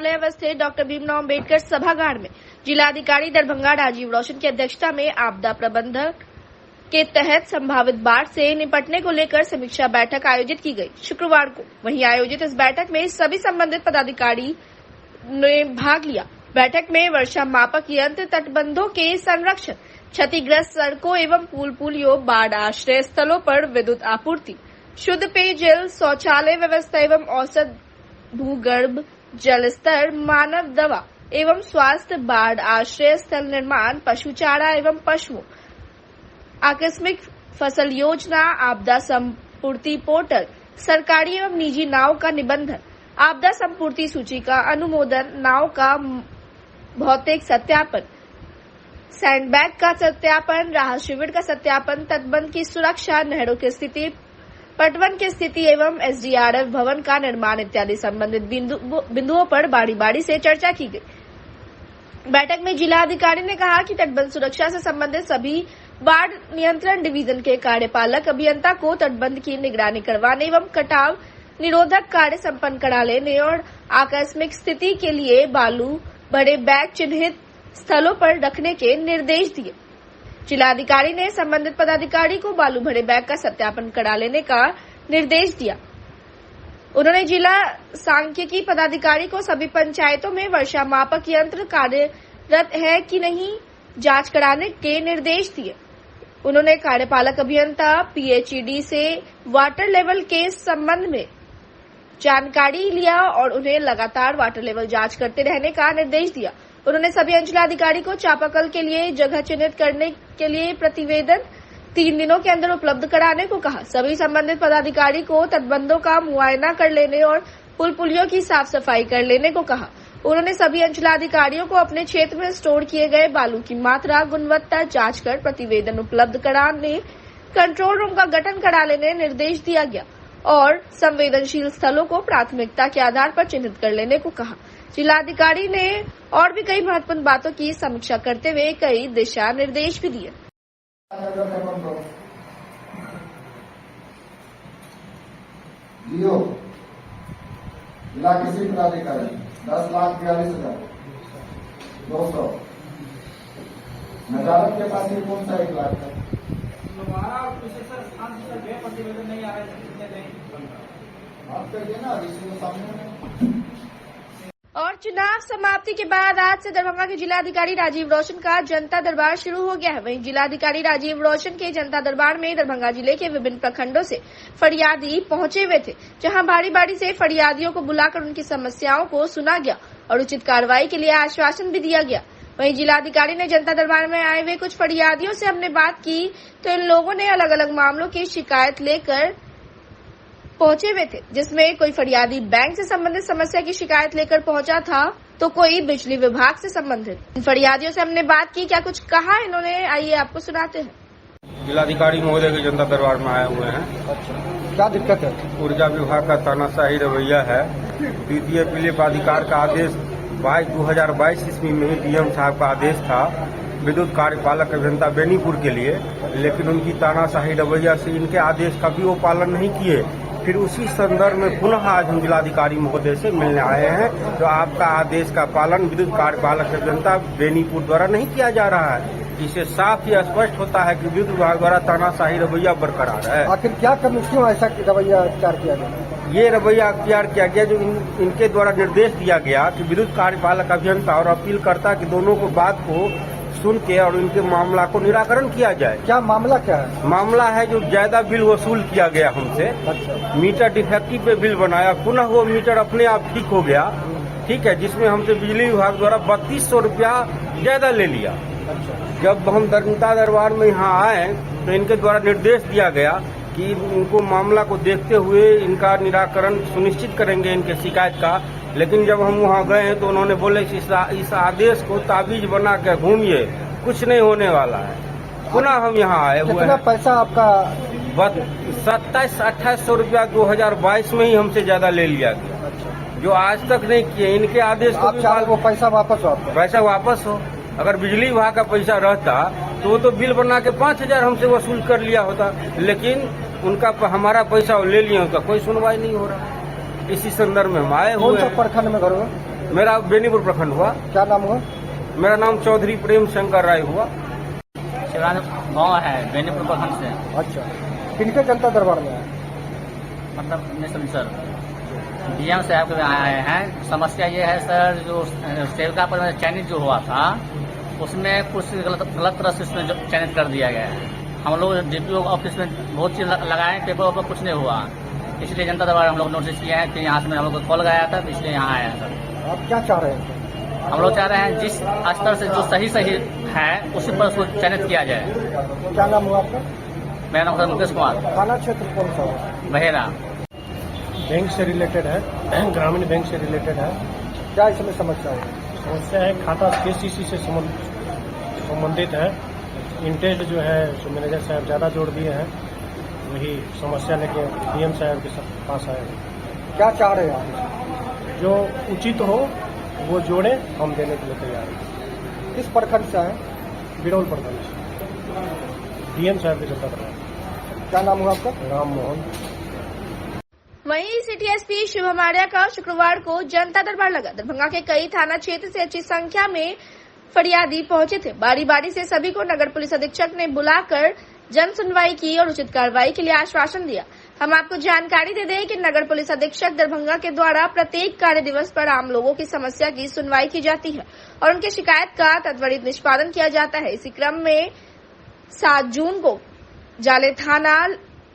न्यायालय अवस्थित डॉक्टर भीमराव अम्बेडकर सभागार में जिलाधिकारी दरभंगा राजीव रौशन की अध्यक्षता में आपदा प्रबंधन के तहत संभावित बाढ़ से निपटने को लेकर समीक्षा बैठक आयोजित की गई शुक्रवार को। वहीं आयोजित इस बैठक में सभी संबंधित पदाधिकारी ने भाग लिया। बैठक में वर्षा मापक यंत्र, तटबंधों के संरक्षण, क्षतिग्रस्त सड़कों एवं पुलियों, बाढ़ आश्रय स्थलों पर विद्युत आपूर्ति, शुद्ध पेयजल, शौचालय व्यवस्था एवं औसत भूगर्भ जल स्तर, मानव दवा एवं स्वास्थ्य, बाढ़ आश्रय स्थल निर्माण, पशु चारा एवं पशुओं, आकस्मिक फसल योजना, आपदा संपूर्ति पोर्टल, सरकारी एवं निजी नाव का निबंधन, आपदा संपूर्ति सूची का अनुमोदन, नाव का भौतिक सत्यापन, सैंडबैग का सत्यापन, राहत शिविर का सत्यापन, तटबंध की सुरक्षा, नहरों की स्थिति, पटवन की स्थिति एवं एसडीआरएफ भवन का निर्माण इत्यादि संबंधित बिंदुओं पर बारी-बारी से चर्चा की गई। बैठक में जिलाधिकारी ने कहा कि तटबंध सुरक्षा से संबंधित सभी बाढ़ नियंत्रण डिवीजन के कार्यपालक अभियंता को तटबंध की निगरानी करवाने एवं कटाव निरोधक कार्य संपन्न करा लेने और आकस्मिक स्थिति के लिए बालू भरे बैग चिन्हित स्थलों पर रखने के निर्देश दिए। जिलाधिकारी ने संबंधित पदाधिकारी को बालू भरे बैग का सत्यापन करा लेने का निर्देश दिया। उन्होंने जिला सांख्यिकी पदाधिकारी को सभी पंचायतों में वर्षा मापक यंत्र कार्यरत है कि नहीं जांच कराने के निर्देश दिए। उन्होंने कार्यपालक अभियंता पीएचईडी से वाटर लेवल के संबंध में जानकारी लिया और उन्हें लगातार वाटर लेवल जांच करते रहने का निर्देश दिया। उन्होंने सभी अंचलाधिकारी को चापाकल के लिए जगह चिन्हित करने के लिए प्रतिवेदन 3 दिनों के अंदर उपलब्ध कराने को कहा। सभी संबंधित पदाधिकारी को तटबंधों का मुआयना कर लेने और पुलियों की साफ सफाई कर लेने को कहा। उन्होंने सभी अंचलाधिकारियों को अपने क्षेत्र में स्टोर किए गए बालू की मात्रा, गुणवत्ता जांच कर प्रतिवेदन उपलब्ध कराने, कंट्रोल रूम का गठन करा लेने निर्देश दिया गया और संवेदनशील स्थलों को प्राथमिकता के आधार पर चिन्हित कर लेने को कहा। जिलाधिकारी ने और भी कई महत्वपूर्ण बातों की समीक्षा करते हुए कई दिशा निर्देश भी दिए। जिला कृषि पदाधिकारी 10,42,200। नजारत के पास कौन सा 1 लाख है? प्रतिवेदन नहीं आ रहे बात करिए ना, सामने। और चुनाव समाप्ति के बाद आज से दरभंगा के जिलाधिकारी राजीव रौशन का जनता दरबार शुरू हो गया है। वहीं जिलाधिकारी राजीव रौशन के जनता दरबार में दरभंगा जिले के विभिन्न प्रखंडों से फरियादी पहुंचे हुए थे, जहां बारी-बारी से फरियादियों को बुलाकर उनकी समस्याओं को सुना गया और उचित कार्रवाई के लिए आश्वासन भी दिया गया। वहीं जिलाधिकारी ने जनता दरबार में आए हुए कुछ फरियादियों से हमने बात की तो इन लोगों ने अलग अलग मामलों की शिकायत लेकर पहुंचे हुए थे, जिसमें कोई फरियादी बैंक से संबंधित समस्या की शिकायत लेकर पहुंचा था तो कोई बिजली विभाग से संबंधित। इन फरियादियों से हमने बात की, क्या कुछ कहा इन्होंने, आइए आपको सुनाते हैं। जिलाधिकारी महोदय के जनता दरबार में आए हुए हैं। अच्छा, क्या दिक्कत है? ऊर्जा विभाग का तानाशाही रवैया है। द्वितीय पीले प्राधिकार का आदेश 2022 ईस्वी में ही डीएम साहब का आदेश था विद्युत कार्यपालक अभियंता बेनीपुर के लिए, लेकिन उनकी तानाशाही रवैया से इनके आदेश का भी वो पालन नहीं किए। फिर उसी संदर्भ में पुनः आज हम जिलाधिकारी महोदय से मिलने आए हैं, तो आपका आदेश का पालन विद्युत कार्यपालक अभियंता बेनीपुर द्वारा नहीं किया जा रहा है। इससे साफ ही स्पष्ट होता है कि विद्युत विभाग द्वारा तानाशाही रवैया बरकरार है। आखिर क्या करना, क्यों ऐसा रवैया अख्तियार किया गया? ये रवैया अख्तियार किया गया जो इनके द्वारा निर्देश दिया गया कि विद्युत कार्यपालक अभियंता और अपीलकर्ता की दोनों को बात को सुन के और इनके मामला को निराकरण किया जाए। क्या मामला क्या है? मामला है जो ज्यादा बिल वसूल किया गया हमसे। अच्छा। मीटर डिफेक्टिव पे बिल बनाया, पुनः वो मीटर अपने आप ठीक हो गया, ठीक है, जिसमें हमसे बिजली विभाग द्वारा 3200 रुपया ज्यादा ले लिया। अच्छा। जब हम जनता दरबार में यहाँ आए तो इनके द्वारा निर्देश दिया गया कि इनको मामला को देखते हुए इनका निराकरण सुनिश्चित करेंगे इनके शिकायत का, लेकिन जब हम वहाँ गए तो उन्होंने बोले कि इस आदेश को ताबीज बना कर घूमिए, कुछ नहीं होने वाला है। पुनः हम यहाँ आए हुए हैं। कितना पैसा आपका? 2700-2800 रुपया 2022 में ही हमसे ज्यादा ले लिया गया, जो आज तक नहीं किए। इनके आदेश को वो पैसा वापस हो, आपका पैसा वापस हो। अगर बिजली विभाग का पैसा रहता तो वो तो बिल बना के 5000 हमसे वसूल कर लिया होता, लेकिन उनका हमारा पैसा ले लिया, उनका कोई सुनवाई नहीं हो रहा। इसी संदर्भ में हम आए हुए हैं। प्रखंड में घर मेरा बेनीपुर प्रखंड हुआ। क्या नाम हुआ? मेरा नाम चौधरी प्रेम शंकर राय हुआ। शिवान गाँव है बेनीपुर प्रखंड से। अच्छा, किनके जनता दरबार में है? मतलब नहीं समझ सर, डीएम साहब के आए हैं। समस्या ये है सर, जो सेविका पर चयनित जो हुआ था उसमें कुछ गलत तरह से उसमें चयनित कर दिया गया है। हम लोग डीपीओ ऑफिस में बहुत चीज लगाए, पेपर पर कुछ नहीं हुआ, इसलिए जनता दरबार हम लोग नोटिस किए हैं कि यहाँ से हम लोग को कॉल गया था, तो इसलिए यहाँ आए हैं सर। आप क्या चाह रहे हैं? हम लोग चाह रहे हैं जिस स्तर से जो सही है उसी पर उसको चयनित किया जाए। क्या नाम हुआ आपका? मेरा नाम सर मुकेश कुमार, थाना क्षेत्र कौन सा है? बहेरा। बैंक से रिलेटेड है, ग्रामीण बैंक से रिलेटेड है। क्या इसमें समस्या है? समस्या है खाता केसीसी से संबंधित है। इंटरेस्ट जो है जो मैनेजर साहब ज़्यादा जोड़ दिए हैं, वही समस्या लेके डीएम साहब के पास आए हैं। क्या चाह रहे हैं आप? जो उचित हो वो जोड़े, हम देने के लिए तैयार हैं। किस प्रखंड से है? बिरौल प्रखंड से डीएम साहब के जनता दरबार। क्या नाम हुआ आपका? राम मोहन। वहीं सिटी एसपी शुभम आर्या का शुक्रवार को जनता दरबार लगा। दरभंगा के कई थाना क्षेत्र से अच्छी संख्या में फरियादी पहुंचे थे। बारी बारी से सभी को नगर पुलिस अधीक्षक ने बुलाकर जन सुनवाई की और उचित कार्रवाई के लिए आश्वासन दिया। हम आपको जानकारी दे दें कि नगर पुलिस अधीक्षक दरभंगा के द्वारा प्रत्येक कार्य दिवस पर आम लोगों की समस्या की सुनवाई की जाती है और उनकी शिकायत का त्वरित निष्पादन किया जाता है। इसी क्रम में 7 जून को जाले थाना,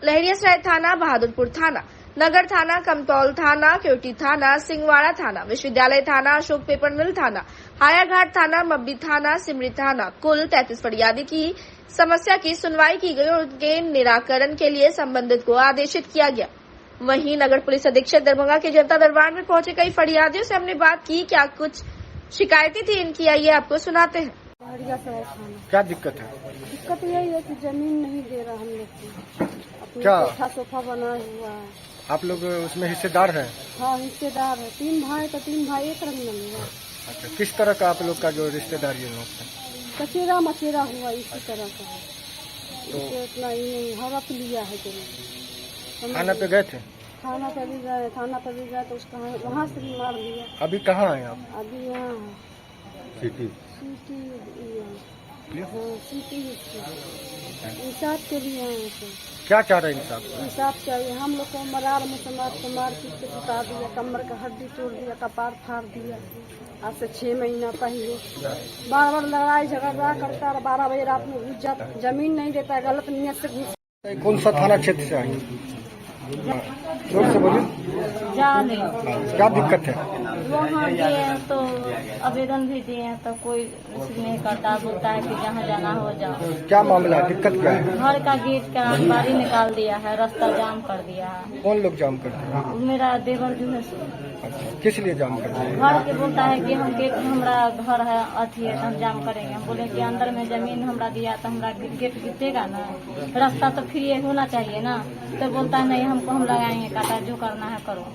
लहरियासराय थाना, बहादुरपुर थाना, नगर थाना, कमतौल थाना, केवटी थाना, सिंहवाड़ा थाना, विश्वविद्यालय थाना, अशोक पेपर मिल थाना, हायाघाट थाना, मब्बी थाना, सिमरी थाना, कुल 33 फरियादी की समस्या की सुनवाई की गई और उनके निराकरण के लिए संबंधित को आदेशित किया गया। वहीं नगर पुलिस अधीक्षक दरभंगा के जनता दरबार में पहुंचे कई फरियादियों से हमने बात की। क्या कुछ शिकायतें थी इनकी, आइए आपको सुनाते हैं। क्या दिक्कत है? दिक्कत यही है कि जमीन नहीं दे रहा हम लोग को। अपने क्या? कोठा सोफा बना हुआ है। आप लोग उसमें हिस्सेदार हैं? हाँ, हिस्सेदार है। 3 भाई तो 3 भाई एक रंग में हुआ। अच्छा, किस तरह का आप लोग का जो रिश्तेदारी है लोग? कचेरा मचेरा हुआ, इसी तरह का है। तो इससे उतना ही नहीं हड़प लिया है जमीन। थाना पे गए थे? थाना पे भी गए, थाना पे भी गए तो उसका वहाँ से भी मार दिया। अभी कहाँ हैं आप? अभी यहाँ है सिटी। सिटी, हाँ सिटी इंसाफ के लिए आए थे। क्या चाह रहे हैं इंसाफ? इंसाफ चाहिए। हम लोग को मरार मुसलमान को मार पीट के सुता दिया, कमर का हड्डी तोड़ दिया, कपार फाड़ दिया। आज से 6 महीना पहले बार बार लड़ाई झगड़ा करता है। 12 बजे रात में घुस जाता, जमीन नहीं देता, गलत नियत से घुस। कौन सा थाना क्षेत्र से आए? जोर से बोलिए। जाने क्या दिक्कत है? वहाँ दिए तो आवेदन भी दिए तो कोई रिसीव नहीं करता, बोलता है कि जहाँ जाना हो जाओ। क्या मामला है? दिक्कत क्या है? घर का गेट का बारी निकाल दिया है, रास्ता जाम कर दिया है। कौन लोग जाम करते हैं? मेरा देवर जो है अच्छा, किस लिए जाम करते हैं? घर के बोलता है कि हम गेट, हमारा घर है अथी है, हम जाम करेंगे। हम बोले कि अंदर में जमीन हमरा दिया तो हमारा गेट गिरतेगा ना, रास्ता तो फ्री होना चाहिए ना। तो बोलता है नहीं, हमको हम लगाएंगे काटा, जो करना है करो।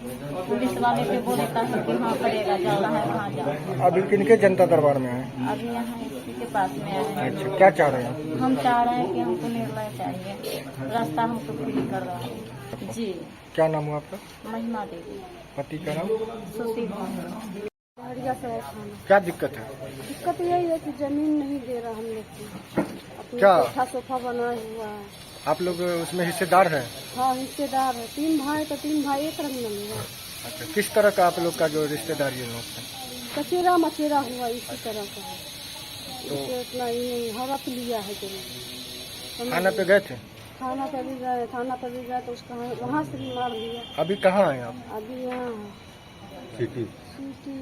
पुलिस वाले पे बोलता है कि हाँ करेगा, जाना है वहाँ जाओ। अभी किनके जनता दरबार में है? अभी यहाँ इसी के पास में आए हैं। अच्छा, क्या चाह रहे हैं? हम चाह रहे हैं कि हमको निर्णय चाहिए, रास्ता हमको फ्री कर रहा है। जी, क्या नाम हुआ आपका? महिमा देवी, पति का नाम? सुशील महिमा। लहरियासराय थाना। क्या दिक्कत है? दिक्कत यही है कि जमीन नहीं दे रहा हम लोग को। अपने क्या? कोठा सोफा बना हुआ है। आप लोग उसमें हिस्सेदार हैं? हाँ, हिस्सेदार है। 3 भाई तो 3 भाई एक रंग में हुआ। अच्छा, किस तरह का आप लोग का जो रिश्तेदारी है लोग? कचेरा मचेरा हुआ, इसी तरह का है। तो इससे उतना ही नहीं हड़प लिया है जमीन। थाना पे गए थे? थाना पे भी गए, थाना पे भी गए तो उसका वहाँ से भी मार दिया। अभी कहाँ हैं आप? अभी यहाँ है सिटी। सिटी,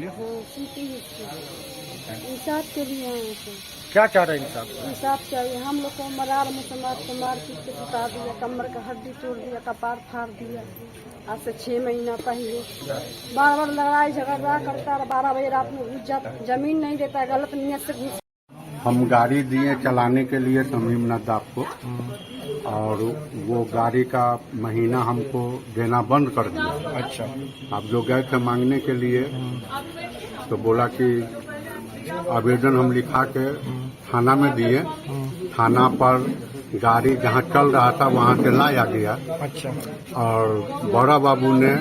हाँ सिटी इंसाफ के लिए आए थे। क्या चाह रहे हैं इंसाफ? इंसाफ चाहिए। हम लोग को मरार मुसलमान को मार पीट के सुता दिया, कमर का हड्डी तोड़ दिया, कपार फाड़ दिया। आज से 6 महीना पहले बार बार लड़ाई झगड़ा करता है। 12 बजे रात में घुस जाता, जमीन नहीं देता, गलत नियत से घुस। हम गाड़ी दिए चलाने के लिए तमीम नद्दाफ को, और वो गाड़ी का महीना हमको देना बंद कर दिया। अच्छा, आप जो गए थे मांगने के लिए तो बोला कि आवेदन हम लिखा के थाना में दिए। थाना पर गाड़ी जहाँ चल रहा था वहाँ से लाया गया। अच्छा, और बड़ा बाबू ने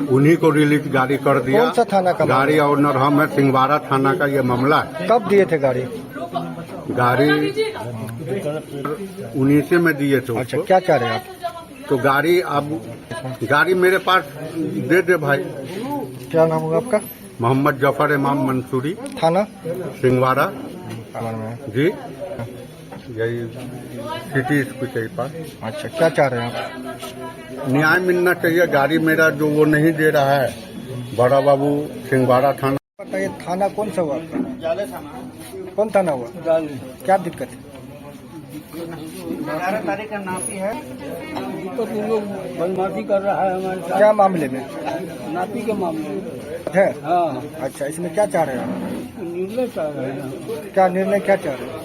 उन्हीं को रिलीज गाड़ी कर दिया। कौन सा थाना का गाड़ी ऑनर हम है, सिंहवाड़ा थाना का ये मामला है। कब दिए थे गाड़ी? गाड़ी 19 में दिए थे। अच्छा, क्या चाह रहे हैं आप? तो गाड़ी अब गाड़ी मेरे पास दे दे भाई। क्या नाम होगा आपका? मोहम्मद जफर इमाम मंसूरी, थाना सिंहवाड़ा में। जी, यही सिटी स्कूल के पास। अच्छा, क्या चाह रहे हैं आप? न्याय मिलना चाहिए। गाड़ी मेरा जो वो नहीं दे रहा है। बड़ा बाबू सिंहवाड़ा थाना। बताइए, थाना कौन सा हुआ आपका? कौन थाना हुआ? क्या दिक्कत है? 11 तारीख का नापी है। दिक्कत लोग बदमाशी कर रहा है हमारे साथ। क्या मामले में? नापी के मामले में है। हाँ, अच्छा, इसमें क्या चाह रहे हैं? निर्णय चाह रहे हैं। क्या निर्णय क्या चाह रहे हैं?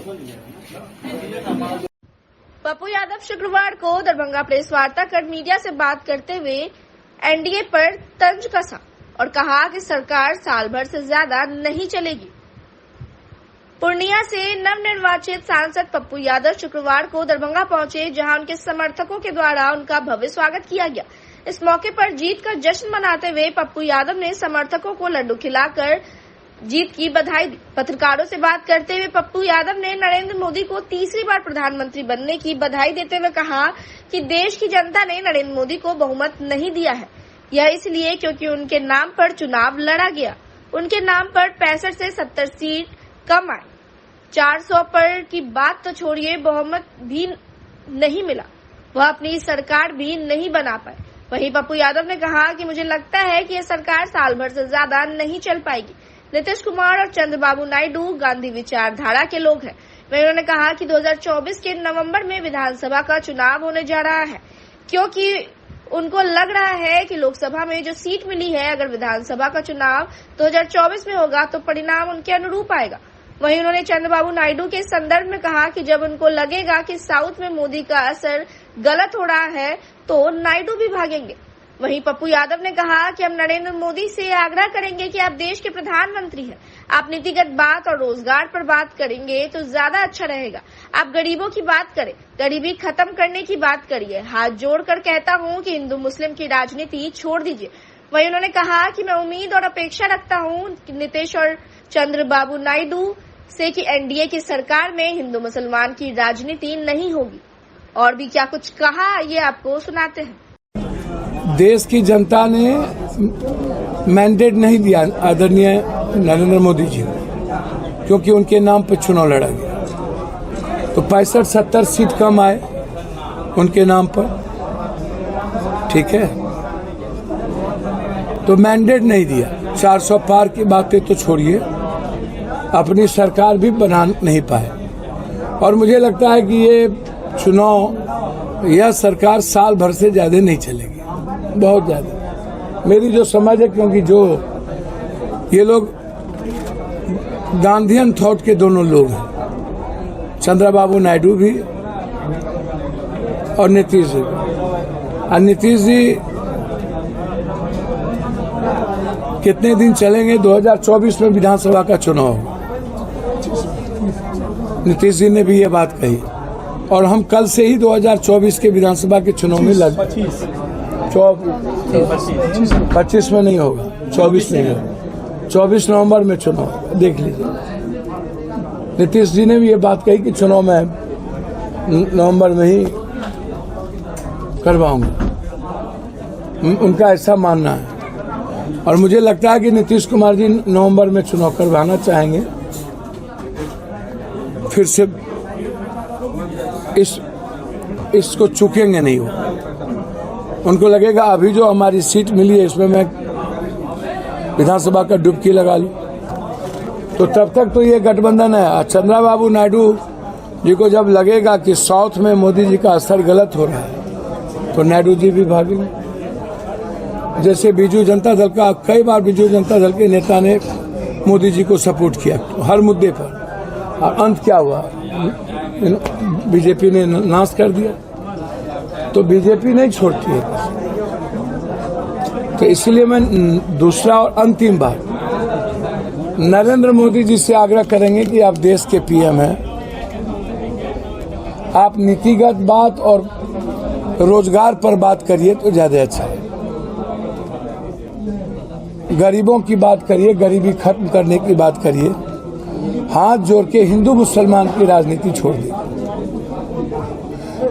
पप्पू यादव शुक्रवार को दरभंगा प्रेस वार्ता कर मीडिया से बात करते हुए एनडीए पर तंज कसा और कहा कि सरकार साल भर से ज्यादा नहीं चलेगी। पूर्णिया से नवनिर्वाचित सांसद पप्पू यादव शुक्रवार को दरभंगा पहुंचे, जहां उनके समर्थकों के द्वारा उनका भव्य स्वागत किया गया। इस मौके पर जीत का जश्न मनाते हुए पप्पू यादव ने समर्थकों को लड्डू खिलाकर जीत की बधाई दी। पत्रकारों से बात करते हुए पप्पू यादव ने नरेंद्र मोदी को तीसरी बार प्रधानमंत्री बनने की बधाई देते हुए कहा कि देश की जनता ने नरेंद्र मोदी को बहुमत नहीं दिया है। यह इसलिए क्योंकि उनके नाम पर चुनाव लड़ा गया। उनके नाम पर 65 से 70 सीट कम आए। 400 पर की बात तो छोड़िए, बहुमत भी नहीं मिला। वह अपनी सरकार भी नहीं बना पाए। वहीं पप्पू यादव ने कहा कि मुझे लगता है कि यह सरकार साल भर से ज्यादा नहीं चल पाएगी। नीतीश कुमार और चंद्रबाबू नायडू गांधी विचारधारा के लोग हैं। वहीं उन्होंने कहा कि 2024 के नवंबर में विधानसभा का चुनाव होने जा रहा है, क्योंकि उनको लग रहा है कि लोकसभा में जो सीट मिली है, अगर विधानसभा का चुनाव 2024 में होगा तो परिणाम उनके अनुरूप आएगा। वहीं उन्होंने चंद्रबाबू नायडू के संदर्भ में कहा कि जब उनको लगेगा कि साउथ में मोदी का असर गलत हो रहा है तो नायडू भी भागेंगे। वहीं पप्पू यादव ने कहा कि हम नरेंद्र मोदी से आग्रह करेंगे कि आप देश के प्रधानमंत्री हैं, आप नीतिगत बात और रोजगार पर बात करेंगे तो ज्यादा अच्छा रहेगा। आप गरीबों की बात करें, गरीबी खत्म करने की बात करिए। हाथ जोड़कर कहता हूं कि हिंदू मुस्लिम की राजनीति छोड़ दीजिए। वहीं उन्होंने कहा कि मैं उम्मीद और अपेक्षा रखता हूं नीतीश और चंद्रबाबू नायडू से कि एनडीए की सरकार में हिंदू मुसलमान की राजनीति नहीं होगी। और भी क्या कुछ कहा, ये आपको सुनाते हैं। देश की जनता ने मैंडेट नहीं दिया आदरणीय नरेंद्र मोदी जी को, क्योंकि उनके नाम पर चुनाव लड़ा गया। तो 65-70 सीट कम आए उनके नाम पर, ठीक है। तो मैंडेट नहीं दिया। 400 पार की बातें तो छोड़िए, अपनी सरकार भी बना नहीं पाए। और मुझे लगता है कि ये चुनाव, यह सरकार साल भर से ज्यादा नहीं चलेगी, बहुत ज्यादा मेरी जो समझ है, क्योंकि जो ये लोग गांधीयन थॉट के दोनों लोग हैं, चंद्रबाबू नायडू भी और नीतीश जी। और नीतीश जी कितने दिन चलेंगे? 2024 में विधानसभा का चुनाव होगा। नीतीश जी ने भी ये बात कही, और हम कल से ही 2024 के विधानसभा के चुनाव में लग 25 में नहीं होगा, 24 में होगा। 24 नवंबर में चुनाव, देख लीजिए। नीतीश जी ने भी ये बात कही कि चुनाव में नवंबर में ही करवाऊंगा, उनका ऐसा मानना है। और मुझे लगता है कि नीतीश कुमार जी नवंबर में चुनाव करवाना चाहेंगे। फिर से इसको चूकेंगे नहीं वो। उनको लगेगा अभी जो हमारी सीट मिली है इसमें मैं विधानसभा का डुबकी लगा लूं, तो तब तक तो ये गठबंधन है। चंद्रबाबू नायडू जी को जब लगेगा कि साउथ में मोदी जी का असर गलत हो रहा है तो नायडू जी भी भागेंगे। जैसे बीजू जनता दल का, कई बार बीजू जनता दल के नेता ने मोदी जी को सपोर्ट किया हर मुद्दे पर, और अंत क्या हुआ? बीजेपी ने नाश कर दिया। तो बीजेपी नहीं छोड़ती है। तो इसलिए मैं दूसरा और अंतिम बार नरेंद्र मोदी जी से आग्रह करेंगे कि आप देश के पीएम हैं, आप नीतिगत बात और रोजगार पर बात करिए तो ज्यादा अच्छा है। गरीबों की बात करिए, गरीबी खत्म करने की बात करिए, हाथ जोड़ के हिंदू मुसलमान की राजनीति छोड़ दी।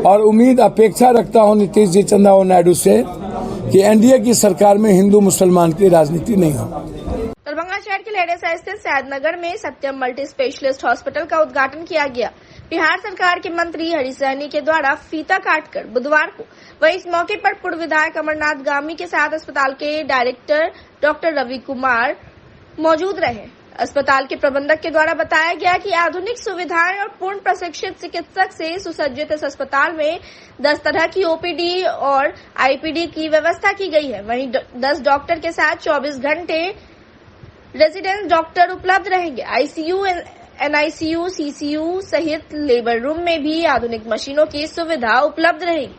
और उम्मीद अपेक्षा रखता हूं नीतीश जी चंद्रबाबू नायडू से कि एनडीए की सरकार में हिंदू मुसलमान की राजनीति नहीं हो। दरभंगा शहर के लेडेसा स्थित सैदनगर में सत्यम मल्टी स्पेशलिस्ट हॉस्पिटल का उद्घाटन किया गया। बिहार सरकार के मंत्री हरि सहनी के द्वारा फीता काटकर बुधवार को। वहीं इस मौके पर पूर्व विधायक अमरनाथ गामी के साथ अस्पताल के डायरेक्टर डॉक्टर रवि कुमार मौजूद रहे। अस्पताल के प्रबंधक के द्वारा बताया गया कि आधुनिक सुविधाएं और पूर्ण प्रशिक्षित चिकित्सक से सुसज्जित इस अस्पताल में 10 तरह की ओपीडी और आईपीडी की व्यवस्था की गई है। वहीं 10 डॉक्टर के साथ 24 घंटे रेजिडेंट डॉक्टर उपलब्ध रहेंगे। आईसीयू, एनआईसीयू, सीसीयू सहित लेबर रूम में भी आधुनिक मशीनों की सुविधा उपलब्ध रहेगी।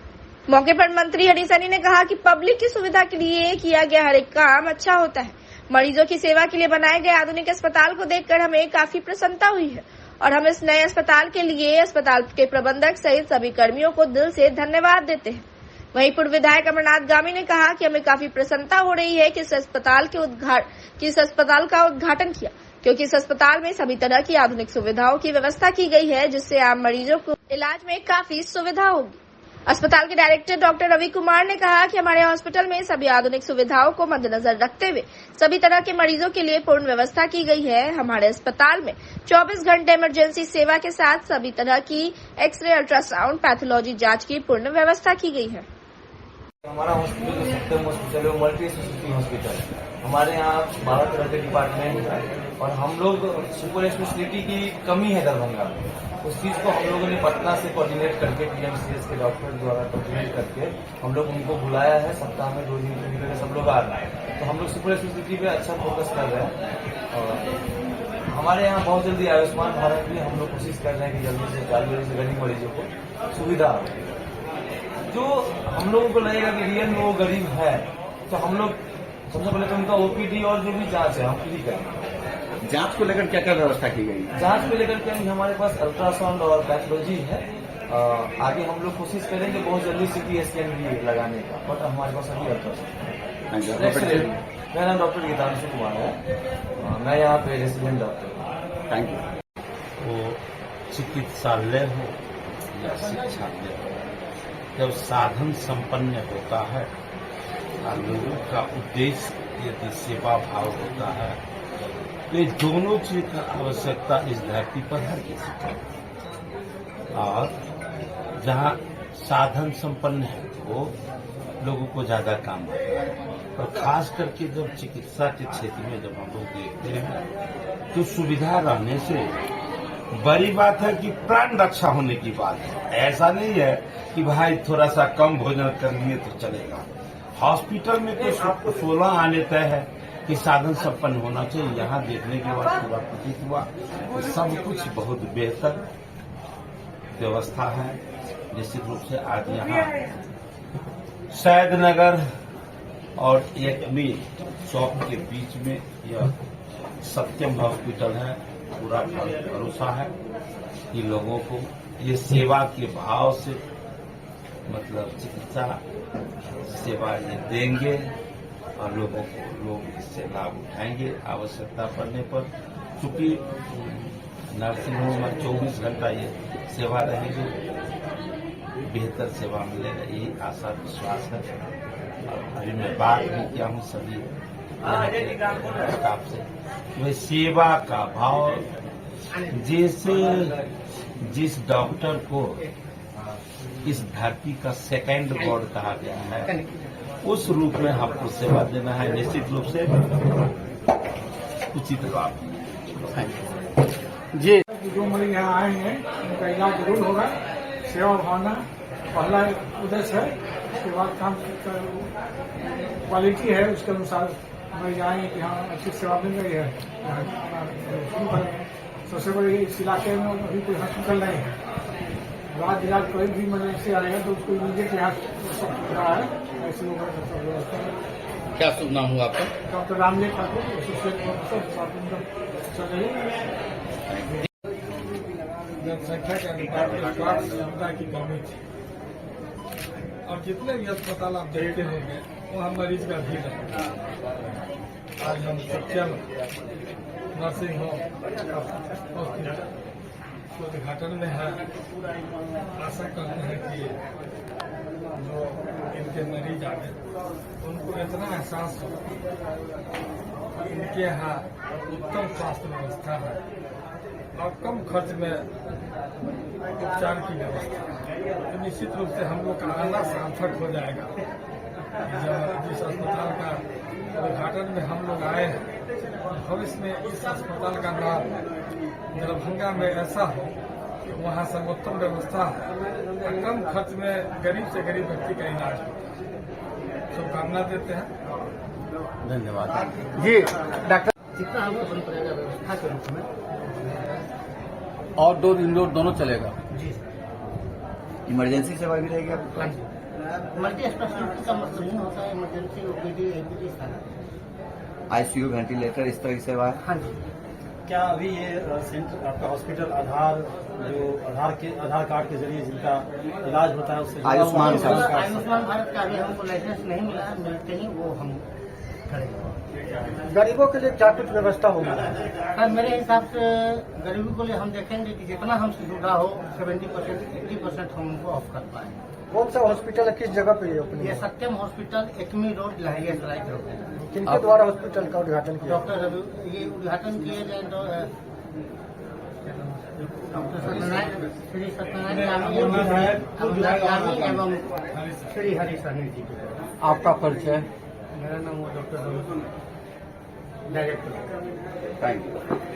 मौके पर मंत्री हरि सहनी ने कहा कि पब्लिक की सुविधा के लिए किया गया हर एक काम अच्छा होता है। मरीजों की सेवा के लिए बनाए गए आधुनिक अस्पताल को देखकर हमें काफी प्रसन्नता हुई है और हम इस नए अस्पताल के लिए अस्पताल के प्रबंधक सहित सभी कर्मियों को दिल से धन्यवाद देते हैं। वहीं पूर्व विधायक अमरनाथ गामी ने कहा कि हमें काफी प्रसन्नता हो रही है कि इस अस्पताल का उद्घाटन किया, क्योंकि इस अस्पताल में सभी तरह की आधुनिक सुविधाओं की व्यवस्था की गई है, जिससे आम मरीजों को इलाज में काफी सुविधा होगी। अस्पताल के डायरेक्टर डॉक्टर रवि कुमार ने कहा कि हमारे हॉस्पिटल में सभी आधुनिक सुविधाओं को मद्देनजर रखते हुए सभी तरह के मरीजों के लिए पूर्ण व्यवस्था की गई है। हमारे अस्पताल में 24 घंटे इमरजेंसी सेवा के साथ सभी तरह की एक्सरे, अल्ट्रासाउंड, पैथोलॉजी जांच की पूर्ण व्यवस्था की गई है। हमारा हॉस्पिटल सत्यम हॉस्पिटल है, मल्टी स्पेशलिटी हॉस्पिटल। हमारे यहाँ 12 तरह के डिपार्टमेंट है और हम लोग सुपर स्पेशलिटी की कमी है दरभंगा में। उस चीज को हम लोगों ने पटना से कोऑर्डिनेट करके पीएमसीएच के डॉक्टर द्वारा कोऑर्डिनेट करके हम लोग उनको बुलाया है। सप्ताह में 2 दिन के सब लोग आ रहे हैं, तो हम लोग सुपर स्पेशलिटी पे अच्छा फोकस कर रहे हैं। और हमारे यहाँ बहुत जल्दी आयुष्मान भारत भी हम लोग कोशिश कर रहे हैं कि जल्दी से चालू से गरीब मरीजों को सुविधा हो। जो हम लोगों को लगेगा कि रियल में वो गरीब है, तो हम लोग सबसे पहले तो उनका ओपीडी और जो भी जांच है हम फ्री करेंगे। जांच को लेकर क्या क्या व्यवस्था की गई? जांच को लेकर के हमारे पास अल्ट्रासाउंड और पैथोलॉजी है। आगे हम लोग कोशिश करेंगे बहुत जल्दी सीटी स्कैन भी लगाने का, बट हमारे पास अभी अल्ट्रासाउंड। मेरा नाम डॉक्टर गीतांशु कुमार है, मैं यहाँ पे रेसिडेंट डॉक्टर हूँ। Thank you. वो चिकित्सालय हो या शिक्षालय हो, जब साधन संपन्न होता है और लोगों का उद्देश्य यदि सेवा भाव होता है, तो ये दोनों चीज का आवश्यकता इस धरती पर हर किसी को। और जहाँ साधन संपन्न है वो लोगों को ज्यादा काम होता है, और खास करके जब चिकित्सा के क्षेत्र में जब हम लोग देखते हैं तो सुविधा रहने से बड़ी बात है कि प्राण रक्षा होने की बात है। ऐसा नहीं है कि भाई थोड़ा सा कम भोजन कर लिए तो चलेगा। हॉस्पिटल में तो 16 आने तय है कि साधन संपन्न होना चाहिए। यहाँ देखने के बाद पूरा प्रतीत हुआ कि सब कुछ बहुत बेहतर व्यवस्था है। निश्चित रूप से आज यहाँ सैदनगर और एक भी चौक के बीच में यह सत्यम हॉस्पिटल है। पूरा भरोसा है कि लोगों को ये सेवा के भाव से मतलब चिकित्सा सेवा ये देंगे और लोगों को लोग इससे लाभ उठाएंगे आवश्यकता पड़ने पर। चूंकि नर्सिंग होम में 24 घंटा ये सेवा रहेगी, बेहतर सेवा मिलेगा, यही आशा विश्वास है। और अभी मैं बात भी किया हूँ सभी स्टाफ से, वह सेवा का भाव जैसे जिस डॉक्टर को इस धरती का सेकंड गॉड कहा गया है, उस रूप में आपको सेवा देना है। निश्चित रूप से उचित लाभ जी। जो मरीज यहाँ आए हैं उनका इलाज जरूर होगा। सेवा भावना पहला उद्देश्य है, उसके बाद काम क्वालिटी है, उसके अनुसार मरीज आएंगे कि हाँ अच्छी सेवा मिल रही है। शुरू करेंगे। सबसे बड़ी इस इलाके में अभी कोई हॉस्पिटल नहीं है। रात इलाज कोई भी मरीज से आएगा तो उसको इमीडिएट यहाँ रहा है, ऐसे व्यवस्था क्या शुभ नाम हुआ आपका? Doctor Ramdev Thakur, associate professor स्वास्थ्य सर्जरी। जनसंख्या के अनुपात में स्वास्थ्य सुविधा की कमी थी और जितने भी अस्पताल आप देखते होंगे वहाँ मरीज का भीड़ है। आज हम सत्यम नर्सिंग होम हॉस्पिटल उद्घाटन में है। आशा करते हैं कि जो इनके मरीज आ गए उनको इतना एहसास हो कि इनके यहाँ उत्तम स्वास्थ्य व्यवस्था है और कम खर्च में उपचार की व्यवस्था है। तो निश्चित रूप से हम लोग का आना सार्थक हो जाएगा। जब जिस अस्पताल का उद्घाटन में हम लोग आए हैं, भविष्य में इस अस्पताल का नाम दरभंगा में ऐसा हो कि वहाँ सर्वोत्तम व्यवस्था है और कम खर्च में गरीब से गरीब व्यक्ति का इलाज हो। शुभकामना देते हैं। धन्यवाद जी डॉक्टर। जितना हमको बन पड़ेगा व्यवस्था के रूप में। आउटडोर इंडोर दोनों चलेगा? जी इमरजेंसी सेवा भी रहेगी आपको? मल्टी स्पेशलिटी का मतलब नहीं होता है, इमरजेंसी ओपीडी एपीडी सारा। आईसीयू, वेंटिलेटर, इस तरह की सेवा? हाँ जी। क्या अभी ये सेंटर आपका हॉस्पिटल आधार कार्ड के जरिए जिनका इलाज होता है उससे आयुष्मान भारत का अभी हमको लाइसेंस नहीं मिला, मिलते ही वो हम करेंगे। गरीबों के लिए क्या कुछ व्यवस्था होगी? सर मेरे हिसाब से गरीबी को लिए हम देखेंगे कि जितना हमसे जुड़ा हो 70% 80% हम उनको ऑफ कर पाए। कौन सा हॉस्पिटल है, किस जगह पे ये ओपनिंग? ये सत्यम हॉस्पिटल, एकमी रोड, लहरिया सराय चौक। किनके द्वारा हॉस्पिटल का उद्घाटन किया? डॉक्टर रवि, ये उद्घाटन किए गए डॉक्टर श्री सत्यनारायण यामी एवं श्री हरि सहनी जी। आपका परिचय? मेरा नाम वो doctor Ravi, director. Thank you.